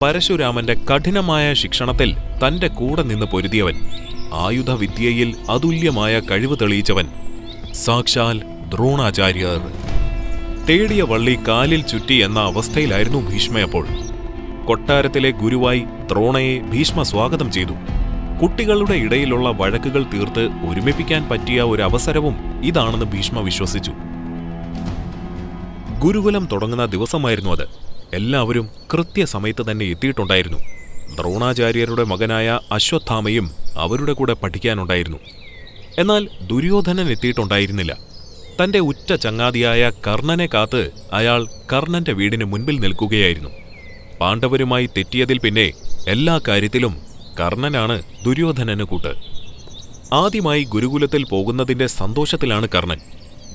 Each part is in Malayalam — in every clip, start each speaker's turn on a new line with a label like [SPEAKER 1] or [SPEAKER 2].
[SPEAKER 1] പരശുരാമന്റെ കഠിനമായ ശിക്ഷണത്തിൽ തന്റെ കൂടെ നിന്ന് പൊരുതിയവൻ, ആയുധവിദ്യയിൽ അതുല്യമായ കഴിവ് തെളിയിച്ചവൻ, സാക്ഷാൽ ദ്രോണാചാര്യർ. തേടിയ വള്ളി കാലിൽ ചുറ്റി എന്ന അവസ്ഥയിലായിരുന്നു ഭീഷ്മയപ്പോൾ. കൊട്ടാരത്തിലെ ഗുരുവായി ദ്രോണയെ ഭീഷ്മ സ്വാഗതം ചെയ്തു. കുട്ടികളുടെ ഇടയിലുള്ള വഴക്കുകൾ തീർത്ത് ഒരുമിപ്പിക്കാൻ പറ്റിയ ഒരു അവസരവും ഇതാണെന്ന് ഭീഷ്മ വിശ്വസിച്ചു. ഗുരുകുലം തുടങ്ങുന്ന ദിവസമായിരുന്നു അത്. എല്ലാവരും കൃത്യസമയത്ത് തന്നെ എത്തിയിട്ടുണ്ടായിരുന്നു. ദ്രോണാചാര്യരുടെ മകനായ അശ്വത്ഥാമയും അവരുടെ കൂടെ പഠിക്കാനുണ്ടായിരുന്നു. എന്നാൽ ദുര്യോധനൻ എത്തിയിട്ടുണ്ടായിരുന്നില്ല. തന്റെ ഉറ്റ ചങ്ങാതിയായ കർണനെ കാത്ത് അയാൾ കർണന്റെ വീടിന് മുൻപിൽ നിൽക്കുകയായിരുന്നു. പാണ്ഡവരുമായി തെറ്റിയതിൽ പിന്നെ എല്ലാ കാര്യത്തിലും കർണനാണ് ദുര്യോധനന് കൂട്ട്. ആദ്യമായി ഗുരുകുലത്തിൽ പോകുന്നതിന്റെ സന്തോഷത്തിലാണ് കർണൻ.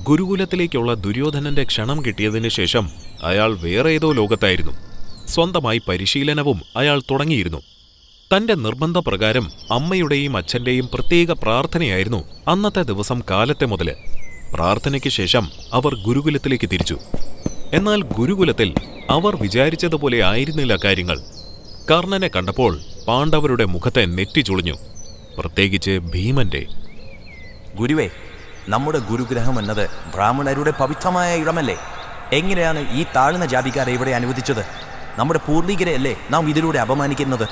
[SPEAKER 1] ഗുരുകുലത്തിലേക്കുള്ള ദുര്യോധനന്റെ ക്ഷണം കിട്ടിയതിനു ശേഷം അയാൾ വേറെ ഏതോ ലോകത്തായിരുന്നു. സ്വന്തമായി പരിശീലനവും അയാൾ തുടങ്ങിയിരുന്നു. തന്റെ നിർബന്ധപ്രകാരം അമ്മയുടെയും അച്ഛന്റെയും പ്രത്യേക പ്രാർത്ഥനയായിരുന്നു അന്നത്തെ ദിവസം കാലത്തെ മുതല്. പ്രാർത്ഥനയ്ക്ക് ശേഷം അവർ ഗുരുകുലത്തിലേക്ക് തിരിച്ചു. എന്നാൽ ഗുരുകുലത്തിൽ അവർ വിചാരിച്ചതുപോലെ ആയിരുന്നില്ല കാര്യങ്ങൾ. കർണനെ കണ്ടപ്പോൾ പാണ്ഡവരുടെ മുഖത്തെ നെറ്റിച്ചുളിഞ്ഞു, പ്രത്യേകിച്ച് ഭീമന്റെ.
[SPEAKER 2] ഗുരുവേ, നമ്മുടെ ഗുരുഗ്രഹം എന്നത് ബ്രാഹ്മണരുടെ പവിത്രമായ ഇടമല്ലേ? എങ്ങനെയാണ് ഈ താഴ്ന്ന ജാതിക്കാരെ ഇവിടെ അനുവദിച്ചത്? നമ്മുടെ പൂർവികരെയല്ലേ നാം ഇതിലൂടെ അപമാനിക്കുന്നത്?